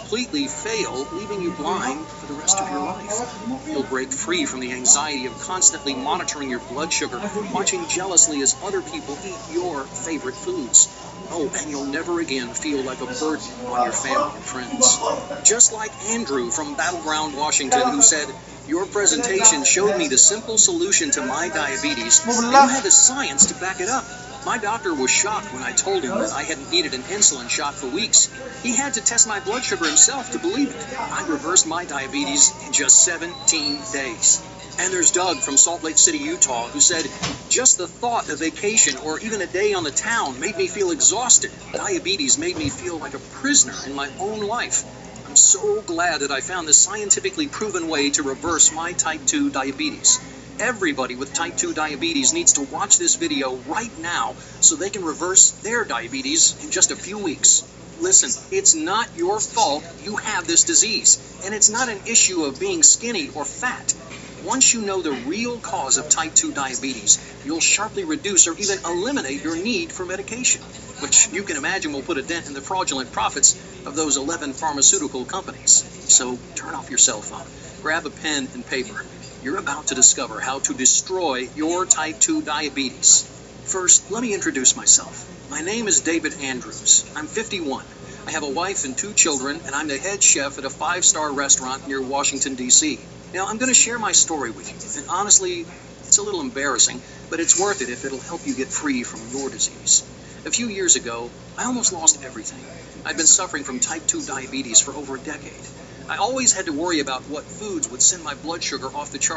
completely fail, leaving you blind for the rest of your life. You'll break free from the anxiety of constantly monitoring your blood sugar, watching jealously as other people eat your favorite foods. Oh, and you'll never again feel like a burden on your family and friends. Just like Andrew from Battleground, Washington, who said, "Your presentation showed me the simple solution to my diabetes, and you had the science to back it up. My doctor was shocked when I told him that I hadn't needed an insulin shot for weeks. He had to test my blood sugar himself to believe it. I reversed my diabetes in just 17 days." And there's Doug from Salt Lake City, Utah, who said, "Just the thought of vacation or even a day on the town made me feel exhausted. Diabetes made me feel like a prisoner in my own life. I'm so glad that I found this scientifically proven way to reverse my type 2 diabetes." Everybody with type 2 diabetes needs to watch this video right now so they can reverse their diabetes in just a few weeks. Listen, it's not your fault you have this disease, and it's not an issue of being skinny or fat. Once you know the real cause of type 2 diabetes, you'll sharply reduce or even eliminate your need for medication, which you can imagine will put a dent in the fraudulent profits of those 11 pharmaceutical companies. So turn off your cell phone, grab a pen and paper. You're about to discover how to destroy your type 2 diabetes. First, let me introduce myself. My name is David Andrews. I'm 51. I have a wife and 2 children, and I'm the head chef at a 5-star restaurant near Washington, D.C. Now, I'm going to share my story with you, and honestly, it's a little embarrassing, but it's worth it if it'll help you get free from your disease. A few years ago, I almost lost everything. I'd been suffering from type 2 diabetes for over a decade. I always had to worry about what foods would send my blood sugar off the charts.